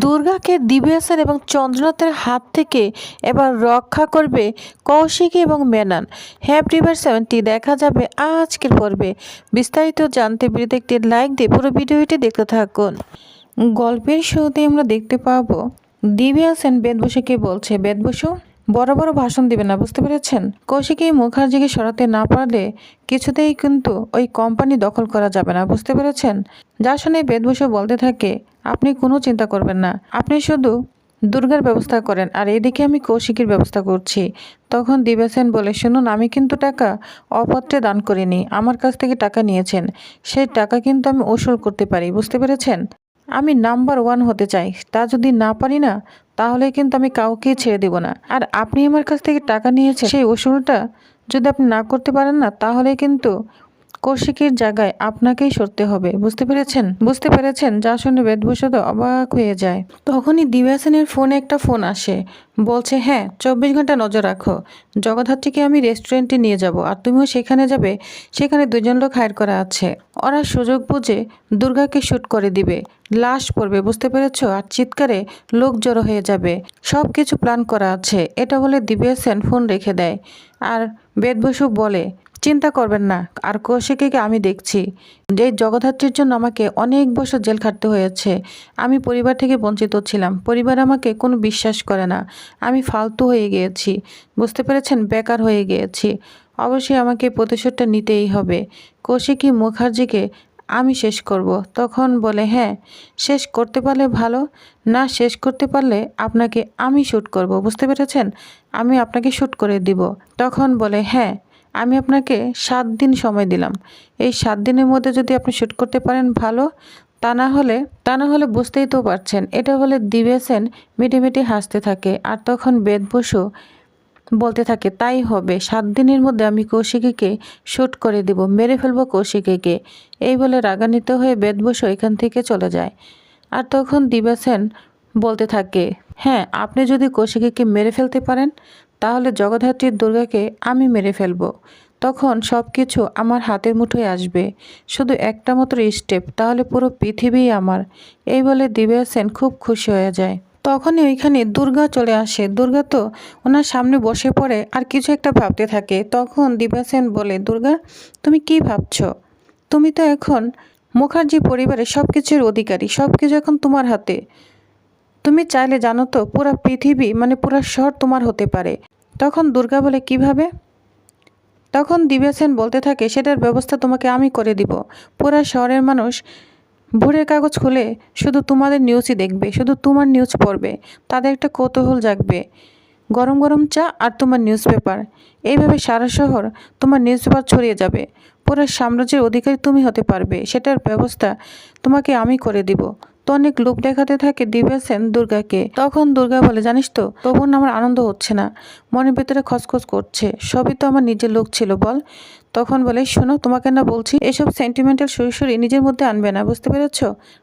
দুর্গাকে দিব্যাসেন এবং চন্দ্রনাথের হাত থেকে এবার রক্ষা করবে কৌশিকী এবং মেনন। হ্যাপি ভিউয়ার্স, টি দেখা যাবে আজকের পর্বে। বিস্তারিত জানতে ভিডিওতে একটি লাইক দিয়ে পুরো ভিডিওটি দেখতে থাকুন। গল্পের শুরুতে আমরা দেখতে পাবো দিব্যাসেন বেদবসুকে বলছে, বেদবসু বড় বড় ভাষণ দিবে না, বুঝতে পেরেছেন? কৌশিকী মুখার্জিকে সরাতে না পারলে কিছুতেই কিন্তু ওই কোম্পানি দখল করা যাবে না, বুঝতে পেরেছেন? যা শুনে বেদবসু বলতে থাকে, আপনি কোনো চিন্তা করবেন না, আপনি শুধু দুর্গার ব্যবস্থা করেন আর এদিকে আমি কৌশিকীর ব্যবস্থা করছি। তখন দিব্যাসেন বলে, শুনুন, আমি কিন্তু টাকা অপত্রে দান করিনি, আমার কাছ থেকে টাকা নিয়েছেন, সেই টাকা কিন্তু আমি উসুল করতে পারি, বুঝতে পেরেছেন? আমি নাম্বার 1 হতে চাই, তা যদি না পারি না তাহলে কিন্তু আমি কাউকেই ছেড়ে দেব না। আর আপনি আমার কাছ থেকে টাকা নিয়েছেন, সেই উসুলটা যদি আপনি না করতে পারেন না তাহলে কিন্তু কৌশিকীর জায়গায় আপনাকেই সরতে হবে, বুঝতে পেরেছেন? যা শুনে বেদভূষণ অবাক হয়ে যায়। তখনই দিব্যাসেনের ফোনে একটা ফোন আসে, বলছে, হ্যাঁ 24 ঘন্টা নজর রাখো, জগদ্ধাত্রীকে আমি রেস্টুরেন্টে নিয়ে যাব আর তুমিও সেখানে যাবে, সেখানে 2জন লোক হায়ার করা আছে, ওরা সুযোগ বুঝে দুর্গাকে শ্যুট করে দিবে, লাশ পড়বে, বুঝতে পেরেছ? আর চিৎকারে লোক জড়ো হয়ে যাবে, সব কিছু প্ল্যান করা আছে। এটা বলে দিব্যাসেন ফোন রেখে দেয়। আর বেদবসু বলে, চিন্তা করবেন না, আর কৌশিকীকে আমি দেখছি। যে জগদ্ধাত্রীর জন্য আমাকে অনেক বছর জেল খাটতে হয়েছে, আমি পরিবার থেকে বঞ্চিত ছিলাম, পরিবার আমাকে কোনো বিশ্বাস করে না, আমি ফালতু হয়ে গিয়েছি, বুঝতে পেরেছেন? বেকার হয়ে গিয়েছি, অবশ্যই আমাকে প্রতিশোধটা নিতেই হবে। কৌশিকী মুখার্জিকে আমি শেষ করব। তখন বলে, হ্যাঁ শেষ করতে পারলে ভালো, না শেষ করতে পারলে আপনাকে আমি শ্যুট করব, বুঝতে পেরেছেন? আমি আপনাকে শ্যুট করে দিব। তখন বলে, হ্যাঁ আমি আপনাকে 7 দিন সময় দিলাম, এই 7 দিনের মধ্যে যদি আপনি শ্যুট করতে পারেন ভালো, তা না হলে বুঝতেই তো পারছেন। এটা বলে দিব্যাসেন মিটিমিটি হাসতে থাকে। আর তখন বেদবসু বলতে থাকে, তাই হবে, 7 দিনের মধ্যে আমি কৌশিকীকে শ্যুট করে দিব, মেরে ফেলবো কৌশিকীকে। এই বলে রাগান্বিত হয়ে বেদবসু এখান থেকে চলে যায়। আর তখন দিব্যাসেন বলতে থাকে, হ্যাঁ আপনি যদি কৌশিকীকে মেরে ফেলতে পারেন তাহলে জগদ্ধাত্রীর দুর্গাকে আমি মেরে ফেলবো, তখন সব কিছু আমার হাতের মুঠোয় আসবে, শুধু একটা মাত্র স্টেপ, তাহলে পুরো পৃথিবী আমার। এই বলে দিব্যাসেন খুব খুশি হয়ে যায়। তখনই ওইখানে দুর্গা চলে আসে। দুর্গা তো ওনার সামনে বসে পড়ে আর কিছু একটা ভাবতে থাকে। তখন দিব্যাসেন বলে, দুর্গা তুমি কি ভাবছো? তুমি তো এখন মুখার্জি পরিবারের সব কিছুর অধিকারী, সব কিছু এখন তোমার হাতে, তুমি চাইলে জানো তো পুরো পৃথিবী মানে পুরো শহর তোমার হতে পারে। তখন দুর্গা বলে, কিভাবে? তখন দিব্যাসেন বলতে থাকে, সেটার ব্যবস্থা তোমাকে আমি করে দিব। পুরো শহরের মানুষ ভোরের কাগজ খুলে শুধু তোমাদের নিউজই দেখবে, শুধু তোমার নিউজ পড়বে, তাদের একটা কৌতূহল জাগবে, গরম গরম চা আর তোমার নিউজ পেপার, এইভাবে সারা শহর তোমার নিউজ পেপার ছড়িয়ে যাবে, পুরো সাম্রাজ্যের অধিকারী তুমি হতে পারবে, সেটার ব্যবস্থা তোমাকে আমি করে দিব। তো অনেক লোভ দেখাতে থাকে দিব্যাসেন দুর্গাকে। তখন দুর্গা বলে, জানিস তো তবু না আমার আনন্দ হচ্ছে না, মনের ভিতরে খচখচ করছে, সবই তো আমার নিজের লোক ছিল বল। তখন বলে, শোনো তোমাকে না বলছি, এসব সেন্টিমেন্টাল সরাসরি নিজের মধ্যে আনবে না, বুঝতে পেরেছ?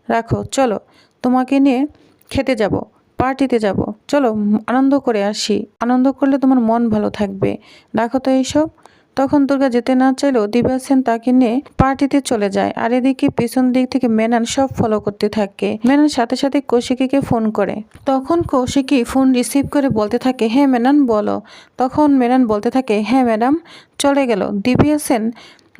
রাখো, চলো তোমাকে নিয়ে খেতে যাব, পার্টিতে যাব, চলো আনন্দ করে আসি, আনন্দ করলে তোমার মন ভালো থাকবে, রাখো তো এইসব। তখন দুর্গা যেতে না চাইলেও দিব্যাসেন তাকে নিয়ে পার্টিতে চলে যায়। আর এদিকে পিছন দিক থেকে মেনন সব ফলো করতে থাকে। মেনন সাথে সাথে কৌশিকীকে ফোন করে। তখন কৌশিকী ফোন রিসিভ করে বলতে থাকে, হ্যাঁ মেনন বলো। তখন মেনন বলতে থাকে, হ্যাঁ ম্যাডাম চলে গেল, দিব্যাসেন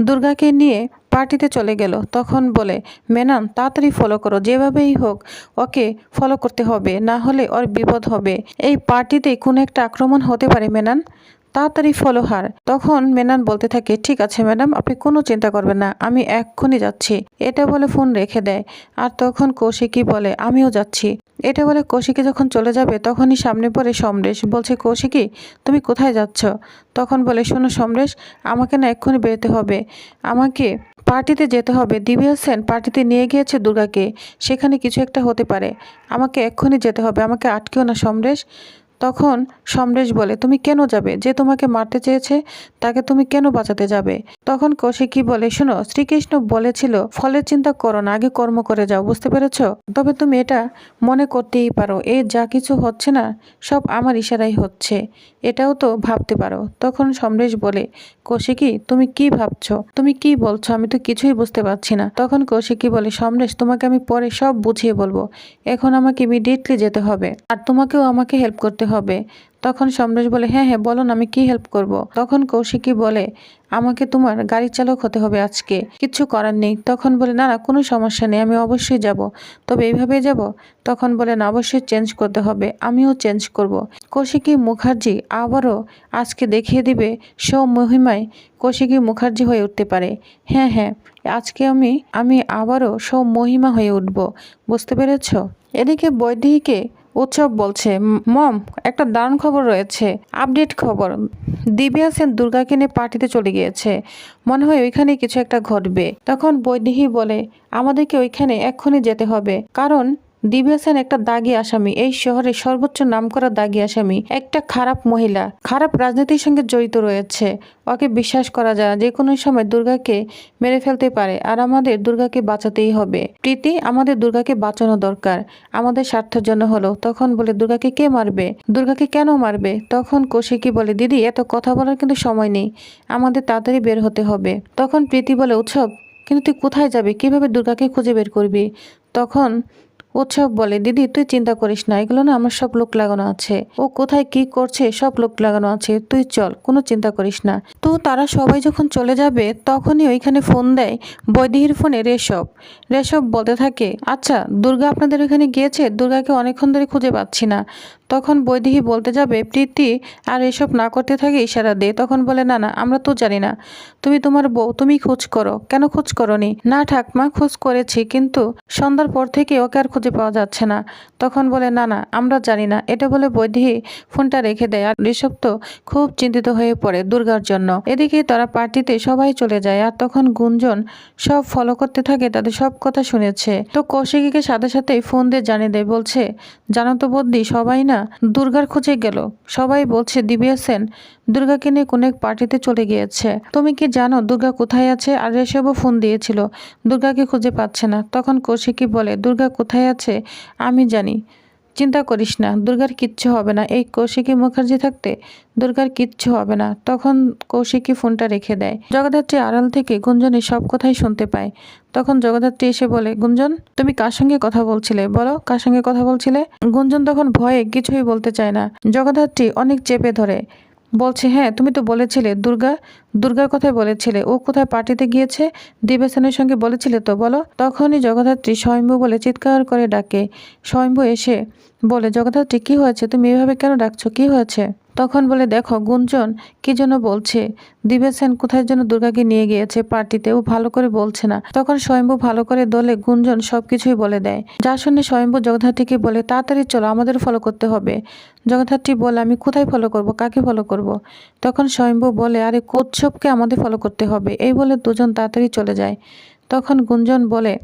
দুর্গাকে নিয়ে পার্টিতে চলে গেল। তখন বলে, মেনন তাড়াতাড়ি ফলো করো, যেভাবেই হোক ওকে ফলো করতে হবে, না হলে ওর বিপদ হবে, এই পার্টিতে কোনো একটা আক্রমণ হতে পারে মেনন, তাড়াতাড়ি ফলো হার। তখন মেনন বলতে থাকে, ঠিক আছে ম্যাডাম, আপনি কোনো চিন্তা করবেন না, আমি এক্ষুনি যাচ্ছি। এটা বলে ফোন রেখে দেয়। আর তখন কৌশিকী বলে, আমিও যাচ্ছি। এটা বলে কৌশিকী যখন চলে যাবে তখনই সামনে পড়ে সমরেশ, বলছে, কৌশিকী তুমি কোথায় যাচ্ছ? তখন বলে, শোনো সমরেশ, আমাকে না এক্ষুনি বেরোতে হবে, আমাকে পার্টিতে যেতে হবে, দিব্যাসেন পার্টিতে নিয়ে গিয়েছে দুর্গাকে, সেখানে কিছু একটা হতে পারে, আমাকে এক্ষুনি যেতে হবে, আমাকে আটকেও না সমরেশ। তখন সমরেশ বলে তুমি কেন যাবে? যে তোমাকে মারতে চেয়েছে তাকে তুমি কেন বাঁচাতে যাবে? তখন কৌশিকী বলে শোনো, শ্রীকৃষ্ণ বলেছিল ফলের চিন্তা করো না, আগে কর্ম করে যাও, বুঝতে পেরেছ? তবে তুমি এটা মনে করতেই পারো এই যা কিছু হচ্ছে না সব আমার ইশারাই হচ্ছে, এটাও তো ভাবতে পারো। তখন সমরেশ বলে কৌশিকী তুমি কি ভাবছো, তুমি কি বলছো, আমি তো কিছুই বুঝতে পারছি না। তখন কৌশিকী বলে সমরেশ তোমাকে আমি পরে সব বুঝিয়ে বলবো, এখন আমাকে ইমিডিয়েটলি যেতে হবে আর তোমাকেও আমাকে হেল্প করতে হবে। তখন সমরেশ বলে হ্যাঁ হ্যাঁ বলো না, আমি কি হেল্প করব? তখন কৌশিকী বলে আমাকে তোমার গাড়ি চালক হতে হবে আজকে, কিচ্ছু করার নেই। তখন বলে না না কোনো সমস্যা নেই, আমি অবশ্যই যাব, তবে এইভাবে যাব। তখন বলে না অবশ্যই চেঞ্জ করতে হবে, আমিও চেঞ্জ করব। কৌশিকী মুখার্জি আবারও আজকে দেখিয়ে দিবে স্বমহিমায় কৌশিকী মুখার্জি হয়ে উঠতে পারে। হ্যাঁ হ্যাঁ আজকে আমি আবারও স্বমহিমা হয়ে উঠব, বুঝতে পেরেছ? এদিকে বৈদেহীকে উৎসব বলছে মম একটা দারুণ খবর রয়েছে, আপডেট খবর, দিব্যা সেন দুর্গাকে নিয়ে পার্টিতে চলে গিয়েছে, মনে হয় ওইখানে কিছু একটা ঘটবে। তখন বৈদেহী বলে আমাদেরকে ওইখানে এক্ষুনি যেতে হবে, কারণ দিব্যা সেন একটা দাগী আসামি, এই শহরের সর্বোচ্চ নামকরা দাগী আসামি, একটা খারাপ মহিলা, খারাপ রাজনীতির সঙ্গে জড়িত রয়েছে, ওকে বিশ্বাস করা যায় না, যে কোনো সময় দুর্গাকে মেরে ফেলতে পারে, আর আমাদের দুর্গাকে বাঁচাতেই হবে। প্রীতি আমাদের দুর্গাকে বাঁচানো দরকার, আমাদের স্বার্থের জন্য হলো। তখন বলে দুর্গাকে কে মারবে, দুর্গাকে কেন মারবে? তখন কৌশিকী বলে দিদি এত কথা বলার কিন্তু সময় নেই, আমাদের তাড়াতাড়ি বের হতে হবে। তখন প্রীতি বলে উৎসব কিন্তু তুই কোথায় যাবি, কিভাবে দুর্গাকে খুঁজে বের করবি? তখন উৎসব বলে দিদি তুই চিন্তা করিস না, এগুলো না আমার সব লোক লাগানো আছে, ও কোথায় কি করছে সব লোক লাগানো আছে, তুই চল, কোনো চিন্তা করিস না। তো তারা সবাই যখন চলে যাবে তখনই ওইখানে ফোন দেয় বৈদেহীর ফোনে রেশব। রেশব বলতে থাকে আচ্ছা দুর্গা আপনাদের ওইখানে গিয়েছে, দুর্গাকে অনেকক্ষণ ধরে খুঁজে পাচ্ছি না। তখন বৈদেহী বলতে যাবে প্রীতি আর এসব না করতে থাকে ইশারা দে। তখন বলে না না আমরা তো জানি না, তুমি তোমার বউ, তুমি খোঁজ করো। কেন খোঁজ করনি? না ঠাকমা খোঁজ করেছি, কিন্তু সন্ধ্যার পর থেকে ওকে আর খুঁজে পাওয়া যাচ্ছে না। তখন বলে না না আমরা জানি না। এটা বলে বৈদেহী ফোনটা রেখে দেয়, আর ঋষভ তো খুব চিন্তিত হয়ে পড়ে দুর্গার জন্য। এদিকে তারা পার্টিতে সবাই চলে যায়, আর তখন গুঞ্জন সব ফলো করতে থাকে, তাদের সব কথা শুনেছে। তো কৌশিকীকে সাথে সাথেই ফোন দিয়ে জানিয়ে দেয়, বলছে জানো তো বদ্দি সবাই না দুর্গার খোঁজে গেল, সবাই বলছে দিব্যা সেন দুর্গাকে নিয়ে কোনো এক পার্টিতে চলে গিয়েছে, তুমি কি জানো দুর্গা কোথায় আছে? আর ঋষভও ফোন দিয়েছিল, দুর্গাকে খুঁজে পাচ্ছে না। তখন কৌশিকী বলে দুর্গা কোথায় আছে আমি জানি, চিন্তা করিস না, দুর্গার কিচ্ছু হবে না, এই কৌশিকী মুখার্জি থাকতে দুর্গার কিচ্ছু হবে না। তখন কৌশিকী ফোনটা রেখে দেয়। জগদ্ধাত্রী আড়াল থেকে গুঞ্জনের সব কথাই শুনতে পায়। তখন জগদ্ধাত্রী এসে বলে গুঞ্জন তুমি কার সঙ্গে কথা বলছিলে, বলো কার সঙ্গে কথা বলছিলে? গুঞ্জন তখন ভয়ে কিছুই বলতে চায় না। জগদ্ধাত্রী অনেক চেপে ধরে, বলছে হ্যাঁ তুমি তো বলেছিলে দুর্গার কথাই বলেছিলে, ও কোথায় পার্টিতে গিয়েছে, দিব্যা সেনের সঙ্গে বলেছিলে তো, বলো। তখনই জগদ্ধাত্রী স্বয়ম্ভু বলে চিৎকার করে ডাকে। স্বয়ম্ভু এসে বলে জগদ্ধাত্রী কি হয়েছে, তুমি এভাবে কেন ডাকছো, কি হয়েছে? তখন বলে দেখো গুঞ্জন কি জন্য বলছে দিব্যা সেন কোথায় যেন দুর্গাকে নিয়ে গিয়েছে পার্টিতে, ও ভালো করে বলছে না। তখন স্বয়ম্ভু ভালো করে দলে গুঞ্জন সবকিছুই বলে দেয়, যা শুনে স্বয়ম্ভু জগদ্ধাত্রীকে বলে তাড়াতাড়ি চলো, আমাদের ফলো করতে হবে। জগদ্ধাত্রী বলে আমি কোথায় ফলো করব, কাকে ফলো করব? তখন স্বয়ম্ভু বলে আরে কচ্ছপকে আমাদের ফলো করতে হবে। এই বলে দুজন তাড়াতাড়ি চলে যায়। তখন গুঞ্জন বলে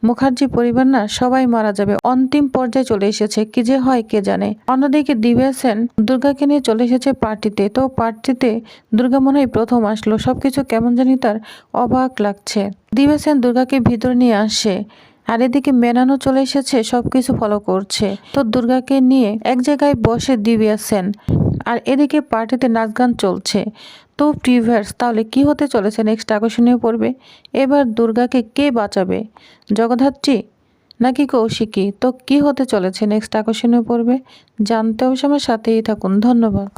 মুখার্জি পরিবার না সবাই মারা যাবে, অন্তিম পর্যায়ে চলে এসেছে, কি যে হয় কে জানে। অন্যদিকে দিব্যা সেন দুর্গাকে নিয়ে চলে এসেছে পার্টিতে। তো পার্টিতে দুর্গা মনে হয় প্রথম আসলো, সবকিছু কেমন জানি তার অবাক লাগছে। দিব্যা সেন দুর্গাকে ভিতরে নিয়ে আসে, আর এদিকে মেনানো চলে এসেছে, সবকিছু ফলো করছে। তো দুর্গাকে নিয়ে এক জায়গায় বসে দিব্যা সেন, আর এদিকে পার্টিতে নাচ গান চলছে। তো প্রিভিয়ার্স তাহলে কি হতে চলেছে নেক্সট আকর্ষণীয় পর্বে? এবার দুর্গাকে কে বাঁচাবে, জগদ্ধাত্রী নাকি কৌশিকী? তো কি হতে চলেছে নেক্সট আকর্ষণীয় পর্বে জানতে অবশ্য আমার সাথেই থাকুন। ধন্যবাদ।